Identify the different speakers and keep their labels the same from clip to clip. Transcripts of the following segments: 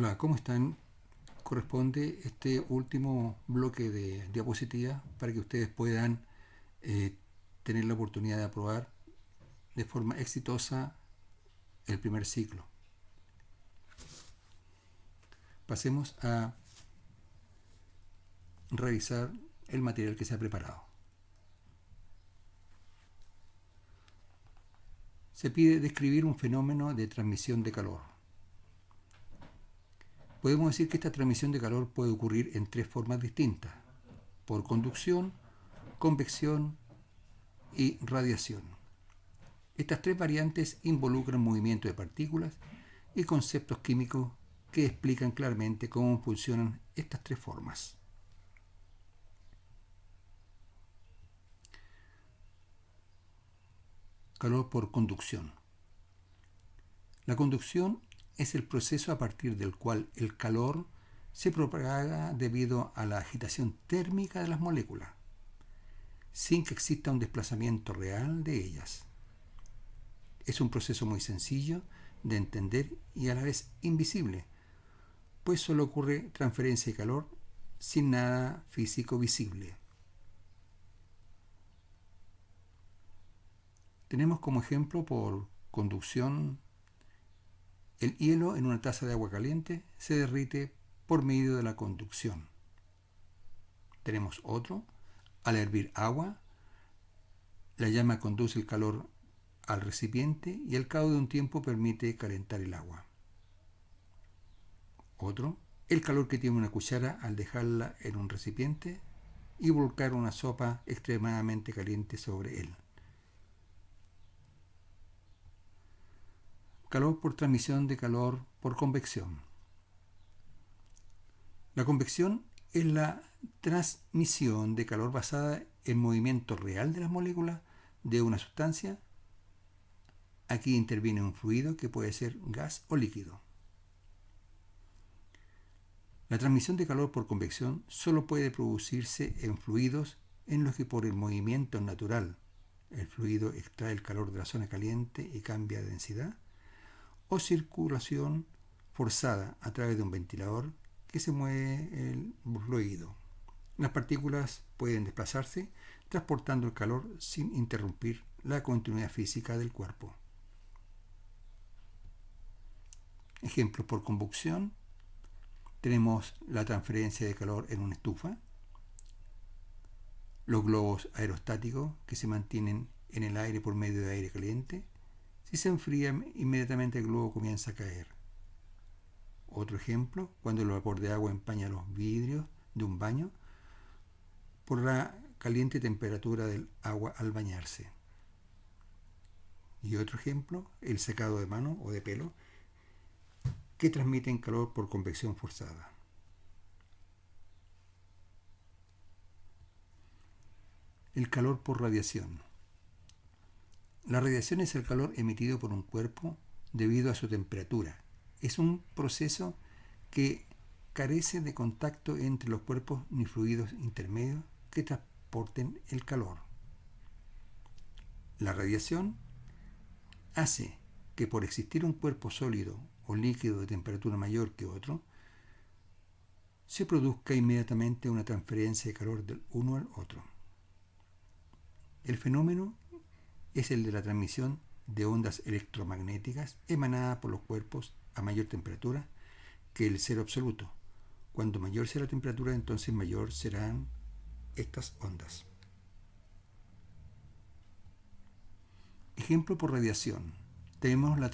Speaker 1: Hola, ¿cómo están? Corresponde este último bloque de diapositivas para que ustedes puedan eh, tener la oportunidad de aprobar de forma exitosa el primer ciclo. Pasemos a revisar el material que se ha preparado. Se pide describir un fenómeno de transmisión de calor. Podemos decir que esta transmisión de calor puede ocurrir en tres formas distintas: por conducción, convección y radiación. Estas tres variantes involucran movimiento de partículas y conceptos químicos que explican claramente cómo funcionan estas tres formas. Calor por conducción. La conducción es el proceso a partir del cual el calor se propaga debido a la agitación térmica de las moléculas, sin que exista un desplazamiento real de ellas. Es un proceso muy sencillo de entender y a la vez invisible, pues solo ocurre transferencia de calor sin nada físico visible. Tenemos como ejemplo por conducción: el hielo en una taza de agua caliente se derrite por medio de la conducción. Tenemos otro: al hervir agua, la llama conduce el calor al recipiente y al cabo de un tiempo permite calentar el agua. Otro: el calor que tiene una cuchara al dejarla en un recipiente y volcar una sopa extremadamente caliente sobre él. Calor por transmisión de calor por convección. La convección es la transmisión de calor basada en movimiento real de las moléculas de una sustancia. Aquí interviene un fluido que puede ser gas o líquido. La transmisión de calor por convección solo puede producirse en fluidos en los que por el movimiento natural el fluido extrae el calor de la zona caliente y cambia de densidad, o circulación forzada a través de un ventilador que se mueve el fluido. Las partículas pueden desplazarse transportando el calor sin interrumpir la continuidad física del cuerpo. Ejemplos por convección: tenemos la transferencia de calor en una estufa, los globos aerostáticos que se mantienen en el aire por medio de aire caliente. Si se enfría, inmediatamente el globo comienza a caer. Otro ejemplo: cuando el vapor de agua empaña los vidrios de un baño por la caliente temperatura del agua al bañarse. Y otro ejemplo: el secado de mano o de pelo, que transmiten calor por convección forzada. El calor por radiación. La radiación es el calor emitido por un cuerpo debido a su temperatura. Es un proceso que carece de contacto entre los cuerpos ni fluidos intermedios que transporten el calor. La radiación hace que, por existir un cuerpo sólido o líquido de temperatura mayor que otro, se produzca inmediatamente una transferencia de calor del uno al otro. El fenómeno es el de la transmisión de ondas electromagnéticas emanadas por los cuerpos a mayor temperatura que el cero absoluto. Cuando mayor sea la temperatura, entonces mayor serán estas ondas. Ejemplo por radiación: tenemos la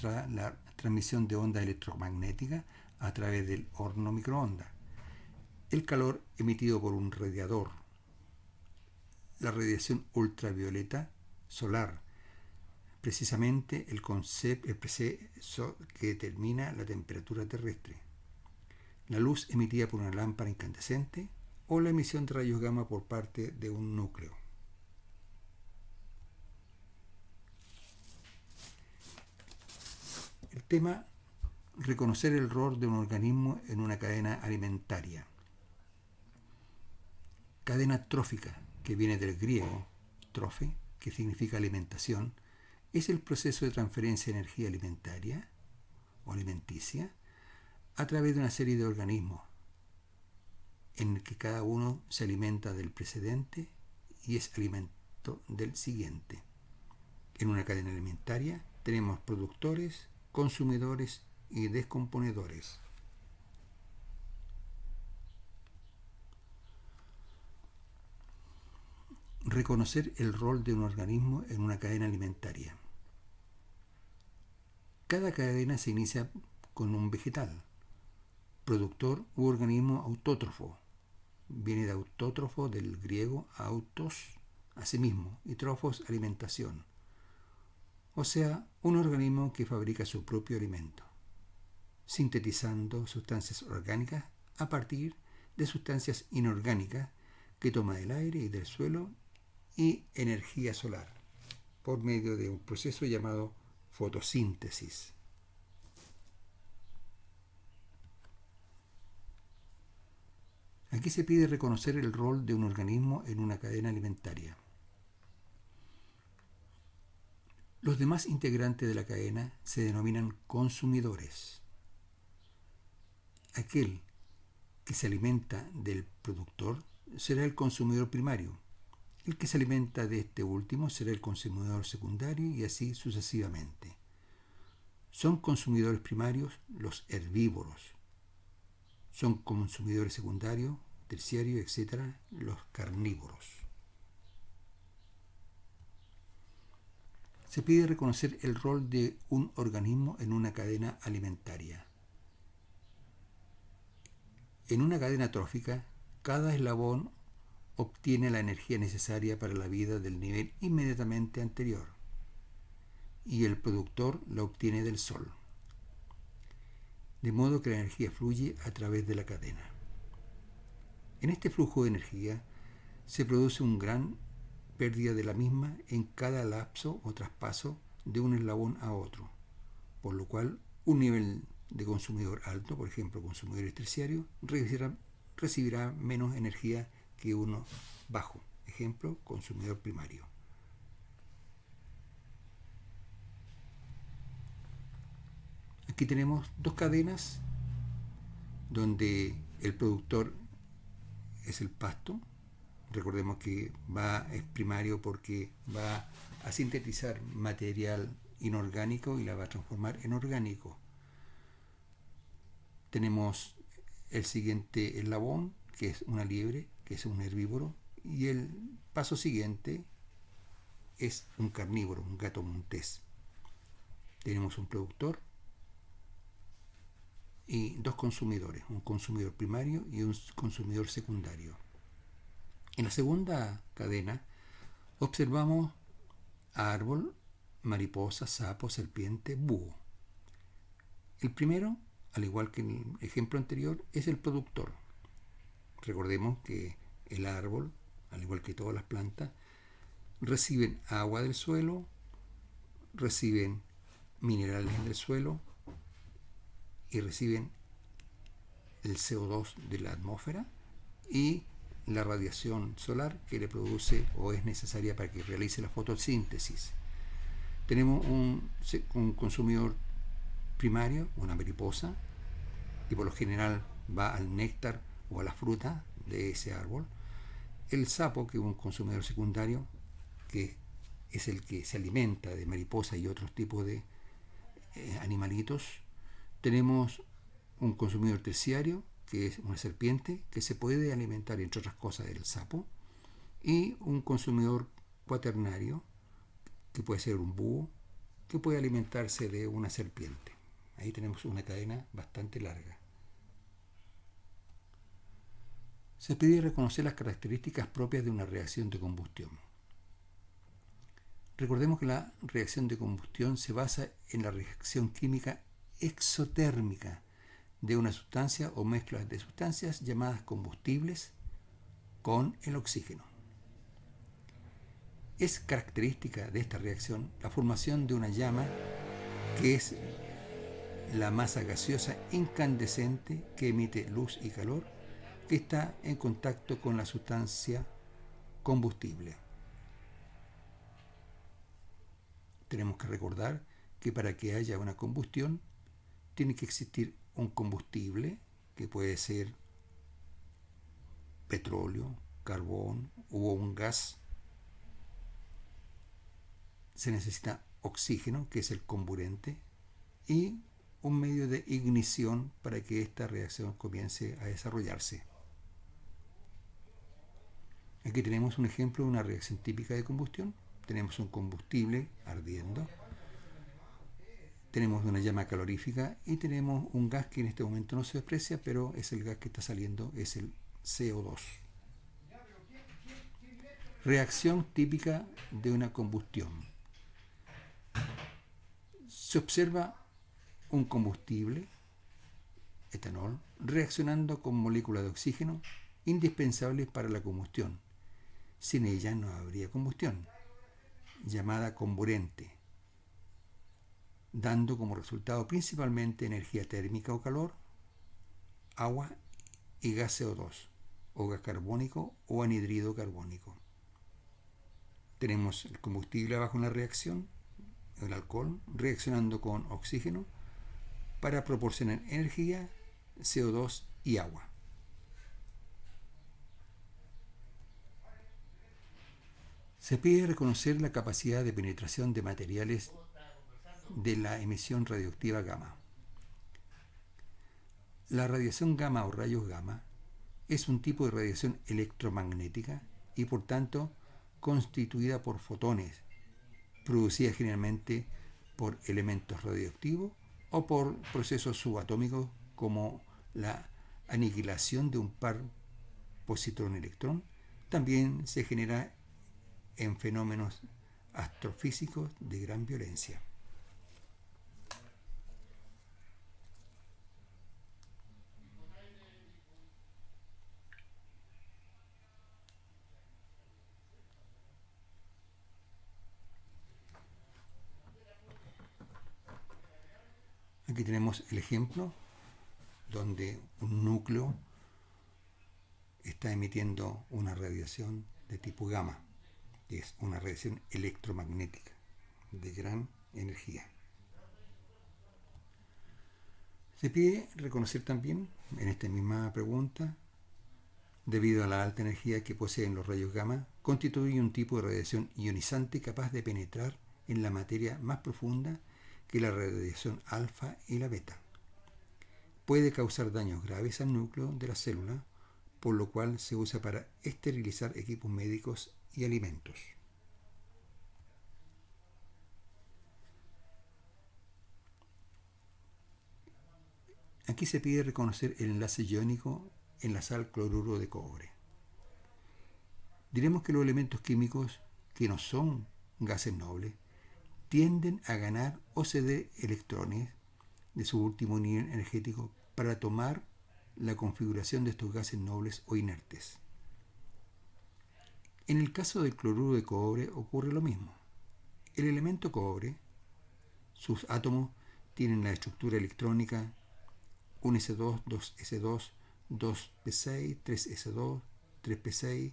Speaker 1: transmisión de ondas electromagnéticas a través del horno microondas, el calor emitido por un radiador, la radiación ultravioleta solar, precisamente el proceso que determina la temperatura terrestre, la luz emitida por una lámpara incandescente o la emisión de rayos gamma por parte de un núcleo. El tema: reconocer el rol de un organismo en una cadena alimentaria. Cadena trófica, que viene del griego trofe, que significa alimentación, es el proceso de transferencia de energía alimentaria o alimenticia a través de una serie de organismos en el que cada uno se alimenta del precedente y es alimento del siguiente. En una cadena alimentaria tenemos productores, consumidores y descomponedores. Reconocer el rol de un organismo en una cadena alimentaria. Cada cadena se inicia con un vegetal, productor u organismo autótrofo. Viene de autótrofo del griego autos, asimismo, y trofos, alimentación. O sea, un organismo que fabrica su propio alimento, sintetizando sustancias orgánicas a partir de sustancias inorgánicas que toma del aire y del suelo y energía solar por medio de un proceso llamado fotosíntesis. Aquí se pide reconocer el rol de un organismo en una cadena alimentaria. Los demás integrantes de la cadena se denominan consumidores. Aquel que se alimenta del productor será el consumidor primario. El que se alimenta de este último será el consumidor secundario y así sucesivamente. Son consumidores primarios los herbívoros. Son consumidores secundarios, terciarios, etc., los carnívoros. Se pide reconocer el rol de un organismo en una cadena alimentaria. En una cadena trófica, cada eslabón obtiene la energía necesaria para la vida del nivel inmediatamente anterior, y el productor la obtiene del sol, de modo que la energía fluye a través de la cadena. En este flujo de energía se produce una gran pérdida de la misma en cada lapso o traspaso de un eslabón a otro, por lo cual un nivel de consumidor alto, por ejemplo consumidores terciarios, recibirá menos energía que uno bajo, ejemplo consumidor primario. Aquí tenemos dos cadenas donde el productor es el pasto. Recordemos que es primario porque va a sintetizar material inorgánico y la va a transformar en orgánico. Tenemos el siguiente eslabón, que es una liebre, que es un herbívoro, y el paso siguiente es un carnívoro, un gato montés. Tenemos un productor y dos consumidores, un consumidor primario y un consumidor secundario. En la segunda cadena observamos árbol, mariposa, sapo, serpiente, búho. El primero, al igual que en el ejemplo anterior, es el productor. Recordemos que el árbol, al igual que todas las plantas, reciben agua del suelo, reciben minerales en el suelo y reciben el CO2 de la atmósfera y la radiación solar que le produce o es necesaria para que realice la fotosíntesis. Tenemos un consumidor primario, una mariposa, que por lo general va al néctar o a la fruta de ese árbol. El sapo, que es un consumidor secundario, que es el que se alimenta de mariposas y otros tipos de animalitos. Tenemos un consumidor terciario, que es una serpiente, que se puede alimentar, entre otras cosas, del sapo, y un consumidor cuaternario, que puede ser un búho, que puede alimentarse de una serpiente. Ahí tenemos una cadena bastante larga. Se pide reconocer las características propias de una reacción de combustión. Recordemos que la reacción de combustión se basa en la reacción química exotérmica de una sustancia o mezcla de sustancias llamadas combustibles con el oxígeno. Es característica de esta reacción la formación de una llama que es la masa gaseosa incandescente que emite luz y calor que está en contacto con la sustancia combustible. Tenemos que recordar que para que haya una combustión tiene que existir un combustible, que puede ser petróleo, carbón o un gas. Se necesita oxígeno, que es el comburente, y un medio de ignición para que esta reacción comience a desarrollarse. Aquí tenemos un ejemplo de una reacción típica de combustión. Tenemos un combustible ardiendo, tenemos una llama calorífica y tenemos un gas que en este momento no se aprecia, pero es el gas que está saliendo, es el CO2. Reacción típica de una combustión. Se observa un combustible, etanol, reaccionando con moléculas de oxígeno indispensables para la combustión. Sin ella no habría combustión, llamada comburente, dando como resultado principalmente energía térmica o calor, agua y gas CO2, o gas carbónico o anhidrido carbónico. Tenemos el combustible bajo una reacción, el alcohol, reaccionando con oxígeno para proporcionar energía, CO2 y agua. Se pide reconocer la capacidad de penetración de materiales de la emisión radioactiva gamma. La radiación gamma o rayos gamma es un tipo de radiación electromagnética y por tanto constituida por fotones, producida generalmente por elementos radioactivos o por procesos subatómicos como la aniquilación de un par positrón-electrón. También se genera en fenómenos astrofísicos de gran violencia. Aquí tenemos el ejemplo donde un núcleo está emitiendo una radiación de tipo gamma, que es una radiación electromagnética de gran energía. Se pide reconocer también, en esta misma pregunta, debido a la alta energía que poseen los rayos gamma, constituye un tipo de radiación ionizante capaz de penetrar en la materia más profunda que la radiación alfa y la beta. Puede causar daños graves al núcleo de la célula, por lo cual se usa para esterilizar equipos médicos y alimentos. Aquí se pide reconocer el enlace iónico en la sal cloruro de cobre. Diremos que los elementos químicos que no son gases nobles tienden a ganar o ceder electrones de su último nivel energético para tomar la configuración de estos gases nobles o inertes. En el caso del cloruro de cobre ocurre lo mismo. El elemento cobre, sus átomos tienen la estructura electrónica 1s2, 2s2, 2p6, 3s2, 3p6,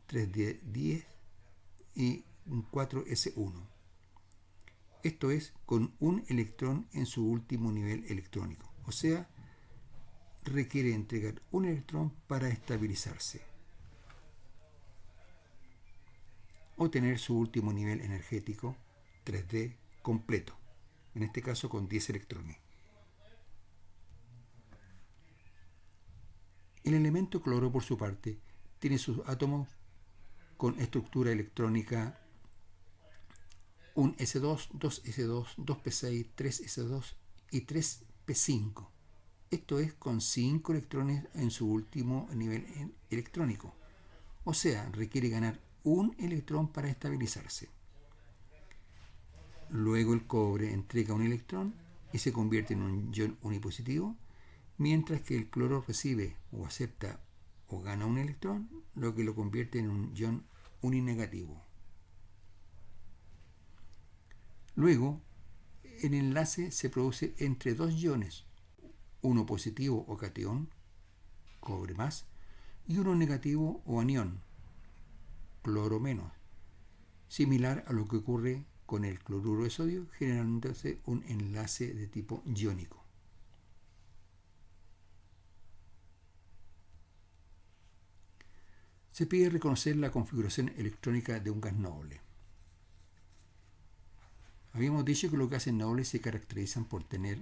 Speaker 1: 3d10 y 4s1. Esto es con un electrón en su último nivel electrónico, o sea, requiere entregar un electrón para estabilizarse o tener su último nivel energético 3D completo, en este caso con 10 electrones. El elemento cloro, por su parte, tiene sus átomos con estructura electrónica 1s2, 2s2, 2p6, 3s2 y 3p5. Esto es con 5 electrones en su último nivel electrónico. O sea, requiere ganar un electrón para estabilizarse. Luego el cobre entrega un electrón y se convierte en un ion unipositivo, mientras que el cloro recibe o acepta o gana un electrón, lo que lo convierte en un ion uninegativo. Luego, el enlace se produce entre dos iones, uno positivo o catión, cobre más, y uno negativo o anión, cloro menos, similar a lo que ocurre con el cloruro de sodio, generándose un enlace de tipo iónico. Se pide reconocer la configuración electrónica de un gas noble. Habíamos dicho que los gases nobles se caracterizan por tener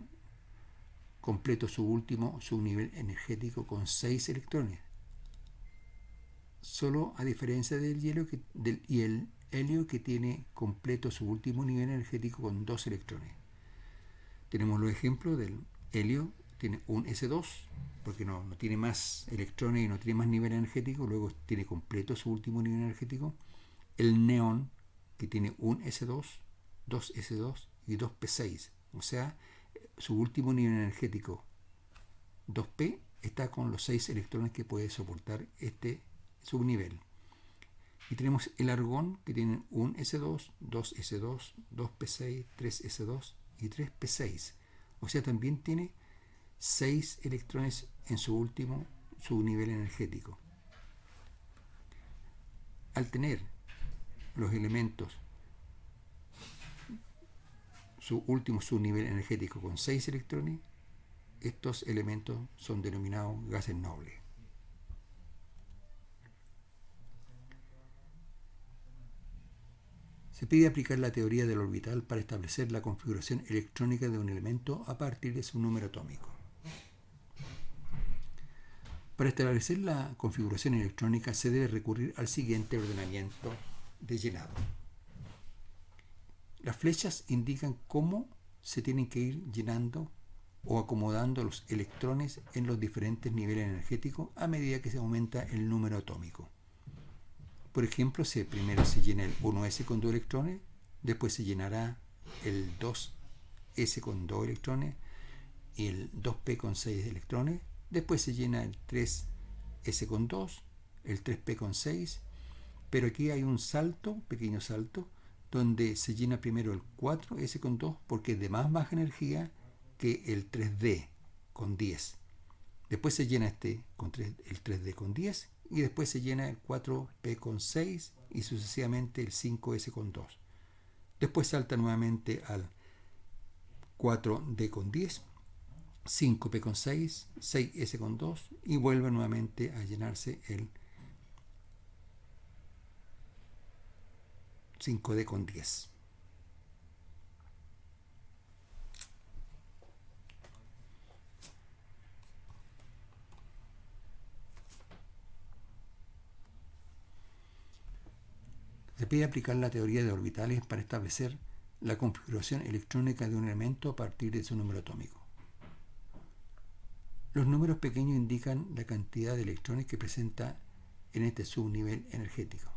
Speaker 1: completo su último subnivel energético con 6 electrones. Solo a diferencia del helio que tiene completo su último nivel energético con 2 electrones. Tenemos los ejemplos del helio, tiene un S2, porque no tiene más electrones y no tiene más nivel energético, luego tiene completo su último nivel energético. El neón, que tiene un S2, 2 S2 y 2 P6, o sea, su último nivel energético 2P está con los 6 electrones que puede soportar este subnivel. Y tenemos el argón, que tiene un S2, 2 S2, 2 P6, 3 S2 y 3 P6, o sea, también tiene 6 electrones en su último subnivel energético. Al tener los elementos su último subnivel energético con 6 electrones, estos elementos son denominados gases nobles. Se pide aplicar la teoría del orbital para establecer la configuración electrónica de un elemento a partir de su número atómico. Para establecer la configuración electrónica se debe recurrir al siguiente ordenamiento de llenado. Las flechas indican cómo se tienen que ir llenando o acomodando los electrones en los diferentes niveles energéticos a medida que se aumenta el número atómico. Por ejemplo, primero se llena el 1s con 2 electrones, después se llenará el 2s con 2 electrones y el 2p con 6 electrones, después se llena el 3s con 2, el 3p con 6, pero aquí hay un pequeño salto, donde se llena primero el 4s con 2 porque es de más baja energía que el 3d con 10. Después se llena el 3d con 10 y después se llena el 4p con 6 y sucesivamente el 5s con 2. Después salta nuevamente al 4d con 10, 5p con 6, 6s con 2 y vuelve nuevamente a llenarse el 5d con 10. Se pide aplicar la teoría de orbitales para establecer la configuración electrónica de un elemento a partir de su número atómico. Los números pequeños indican la cantidad de electrones que presenta en este subnivel energético.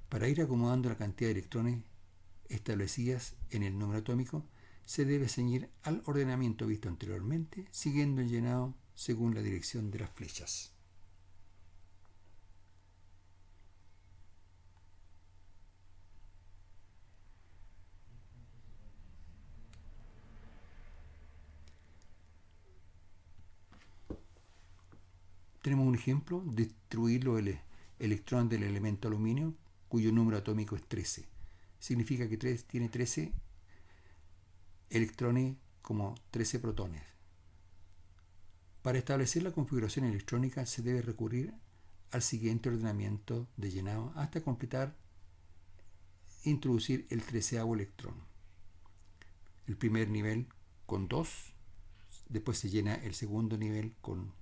Speaker 1: Para ir acomodando la cantidad de electrones establecidas en el número atómico, se debe ceñir al ordenamiento visto anteriormente, siguiendo el llenado según la dirección de las flechas. Tenemos un ejemplo: destruir los electrones del elemento aluminio, cuyo número atómico es 13. Significa que tiene 13 electrones como 13 protones. Para establecer la configuración electrónica se debe recurrir al siguiente ordenamiento de llenado hasta completar introducir el 13º electrón. El primer nivel con 2, después se llena el segundo nivel con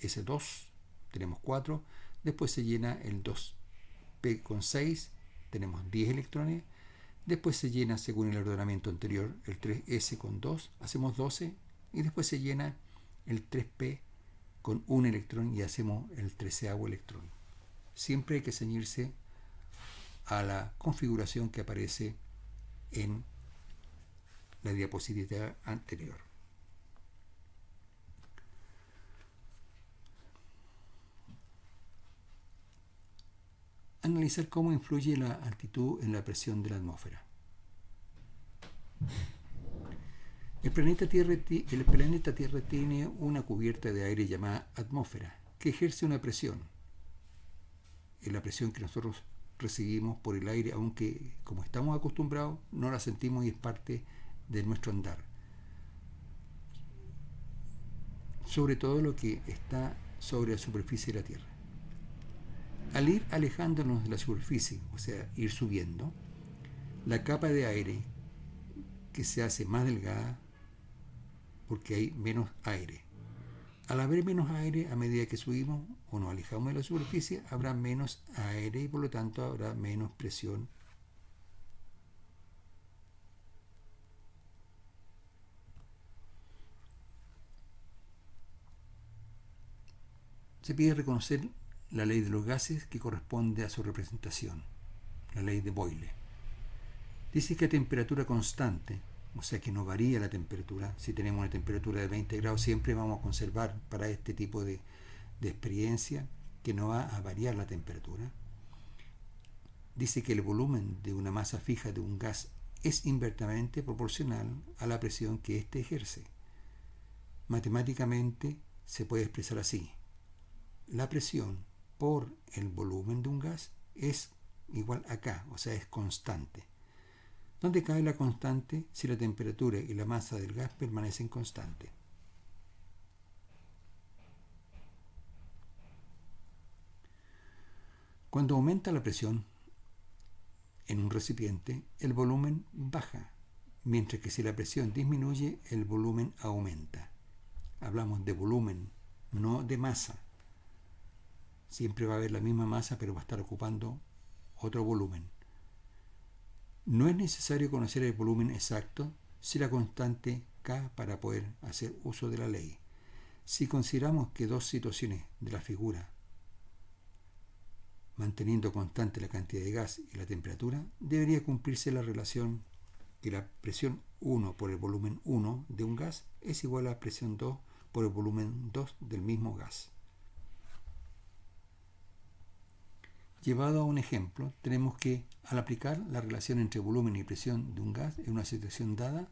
Speaker 1: S2, tenemos 4, después se llena el 2P con 6, tenemos 10 electrones, después se llena según el ordenamiento anterior el 3S con 2, hacemos 12, y después se llena el 3P con 1 electrón y hacemos el 13º electrón. Siempre hay que ceñirse a la configuración que aparece en la diapositiva anterior. Analizar cómo influye la altitud en la presión de la atmósfera. El planeta Tierra tiene una cubierta de aire llamada atmósfera, que ejerce una presión. Es la presión que nosotros recibimos por el aire, aunque como estamos acostumbrados no la sentimos y es parte de nuestro andar. Sobre todo lo que está sobre la superficie de la Tierra. Al ir alejándonos de la superficie, o sea, ir subiendo, la capa de aire que se hace más delgada porque hay menos aire. Al haber menos aire, a medida que subimos o nos alejamos de la superficie, habrá menos aire y por lo tanto habrá menos presión. Se pide reconocer la ley de los gases que corresponde a su representación, la ley de Boyle. Dice que a temperatura constante, o sea que no varía la temperatura, si tenemos una temperatura de 20 grados siempre vamos a conservar para este tipo de experiencia que no va a variar la temperatura. Dice que el volumen de una masa fija de un gas es inversamente proporcional a la presión que éste ejerce. Matemáticamente se puede expresar así: la presión por el volumen de un gas es igual a K, o sea, es constante. ¿Dónde cae la constante si la temperatura y la masa del gas permanecen constantes? Cuando aumenta la presión en un recipiente, el volumen baja, mientras que si la presión disminuye, el volumen aumenta. Hablamos de volumen, no de masa. Siempre va a haber la misma masa, pero va a estar ocupando otro volumen. No es necesario conocer el volumen exacto si la constante K para poder hacer uso de la ley. Si consideramos que dos situaciones de la figura, manteniendo constante la cantidad de gas y la temperatura, debería cumplirse la relación que la presión 1 por el volumen 1 de un gas es igual a la presión 2 por el volumen 2 del mismo gas. Llevado a un ejemplo, tenemos que, al aplicar la relación entre volumen y presión de un gas en una situación dada,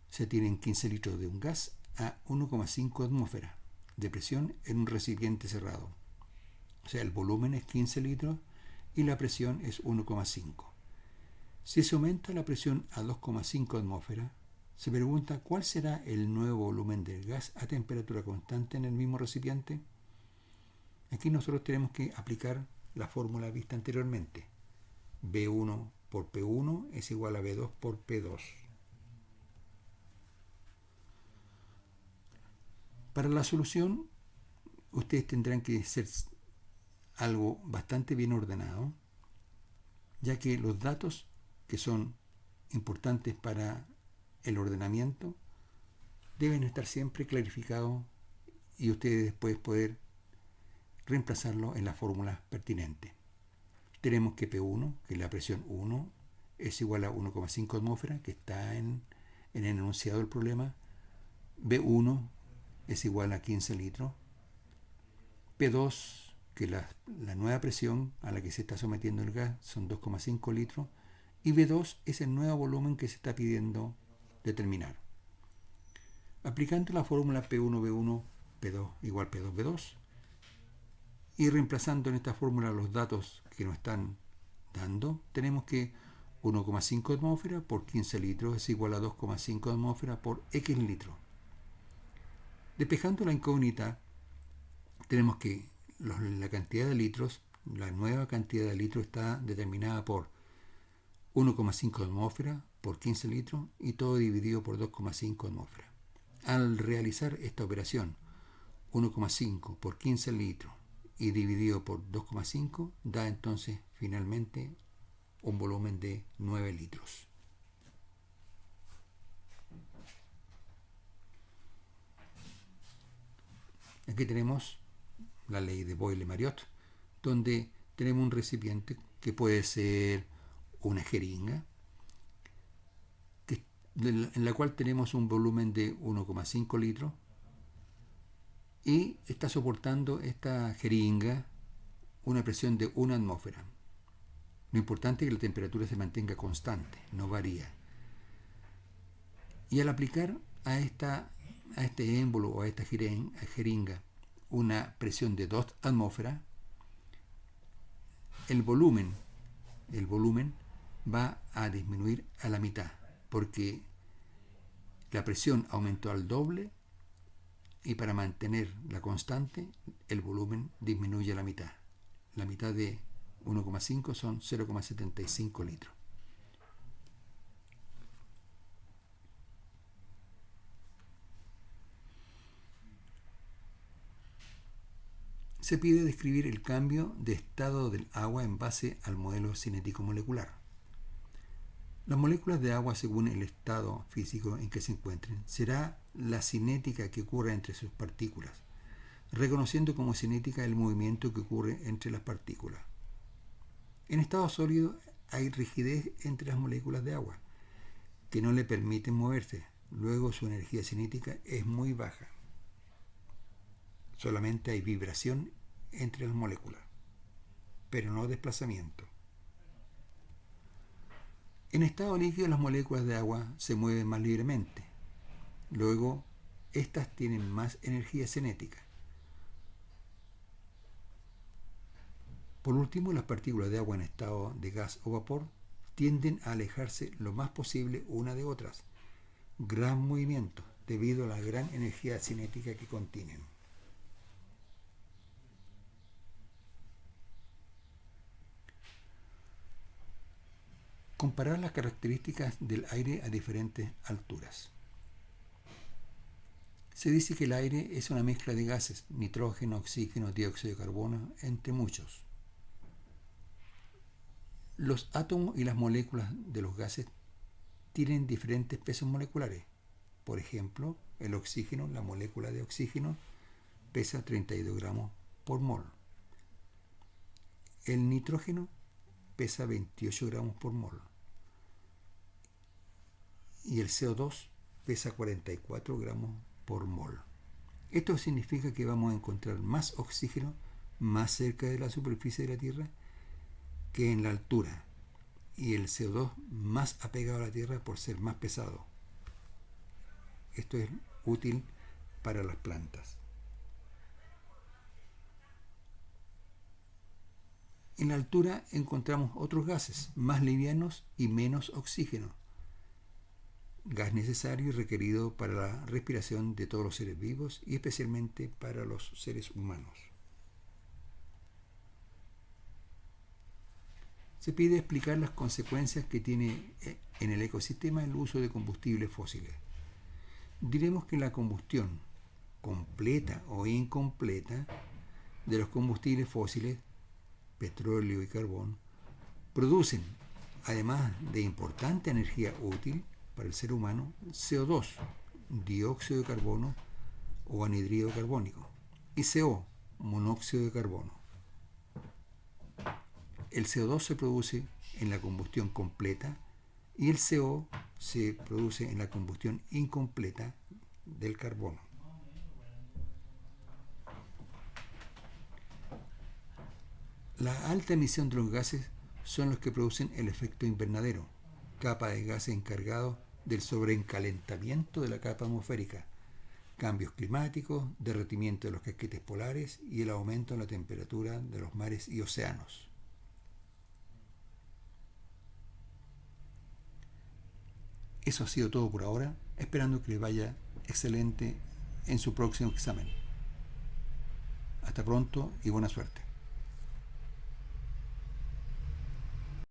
Speaker 1: se tienen 15 litros de un gas a 1,5 atmósferas de presión en un recipiente cerrado. O sea, el volumen es 15 litros y la presión es 1,5. Si se aumenta la presión a 2,5 atmósferas, se pregunta cuál será el nuevo volumen del gas a temperatura constante en el mismo recipiente. Aquí nosotros tenemos que aplicar la fórmula vista anteriormente. B1 por P1 es igual a B2 por P2. Para la solución, ustedes tendrán que ser algo bastante bien ordenado, ya que los datos que son importantes para el ordenamiento deben estar siempre clarificados y ustedes después poder reemplazarlo en la fórmula pertinente. Tenemos que P1, que es la presión 1, es igual a 1,5 atmósferas, que está en el enunciado del problema. B1 es igual a 15 litros. P2, que la nueva presión a la que se está sometiendo el gas, son 2,5 litros. Y B2 es el nuevo volumen que se está pidiendo determinar. Aplicando la fórmula P1B1, P2 igual P2B2, y reemplazando en esta fórmula los datos que nos están dando, tenemos que 1,5 atmósferas por 15 litros es igual a 2,5 atmósferas por X litros. Despejando la incógnita, tenemos que la cantidad de litros, la nueva cantidad de litros está determinada por 1,5 atmósferas por 15 litros y todo dividido por 2,5 atmósferas. Al realizar esta operación, 1,5 por 15 litros y dividido por 2,5 da entonces finalmente un volumen de 9 litros. Aquí tenemos la ley de Boyle-Mariotte, donde tenemos un recipiente que puede ser una jeringa, en la cual tenemos un volumen de 1,5 litros y está soportando esta jeringa una presión de 1 atmósfera. Lo importante es que la temperatura se mantenga constante, no varía. Y al aplicar a este émbolo o a esta jeringa una presión de 2 atmósferas, el volumen va a disminuir a la mitad, porque la presión aumentó al doble y para mantener la constante, el volumen disminuye a la mitad. La mitad de 1,5 son 0,75 litros. Se pide describir el cambio de estado del agua en base al modelo cinético molecular. Las moléculas de agua, según el estado físico en que se encuentren, será la cinética que ocurre entre sus partículas, reconociendo como cinética el movimiento que ocurre entre las partículas. En estado sólido hay rigidez entre las moléculas de agua, que no le permiten moverse. Luego su energía cinética es muy baja. Solamente hay vibración entre las moléculas, pero no desplazamiento. En estado líquido las moléculas de agua se mueven más libremente. Luego, estas tienen más energía cinética. Por último, las partículas de agua en estado de gas o vapor tienden a alejarse lo más posible una de otras. Gran movimiento debido a la gran energía cinética que contienen. Comparar las características del aire a diferentes alturas. Se dice que el aire es una mezcla de gases, nitrógeno, oxígeno, dióxido de carbono, entre muchos. Los átomos y las moléculas de los gases tienen diferentes pesos moleculares. Por ejemplo, el oxígeno, la molécula de oxígeno, pesa 32 gramos por mol. El nitrógeno pesa 28 gramos por mol. Y el CO2 pesa 44 gramos por mol. Esto significa que vamos a encontrar más oxígeno más cerca de la superficie de la Tierra que en la altura, y el CO2 más apegado a la Tierra por ser más pesado. Esto es útil para las plantas. En la altura encontramos otros gases más livianos y menos oxígeno, gas necesario y requerido para la respiración de todos los seres vivos y especialmente para los seres humanos. Se pide explicar las consecuencias que tiene en el ecosistema el uso de combustibles fósiles. Diremos que la combustión, completa o incompleta, de los combustibles fósiles, petróleo y carbón, producen, además de importante energía útil para el ser humano, CO2, dióxido de carbono o anhídrido carbónico, y CO, monóxido de carbono. El CO2 se produce en la combustión completa y el CO se produce en la combustión incompleta del carbono. La alta emisión de los gases son los que producen el efecto invernadero, capa de gases encargado del sobrecalentamiento de la capa atmosférica, cambios climáticos, derretimiento de los casquetes polares y el aumento en la temperatura de los mares y océanos. Eso ha sido todo por ahora, esperando que les vaya excelente en su próximo examen. Hasta pronto y buena suerte.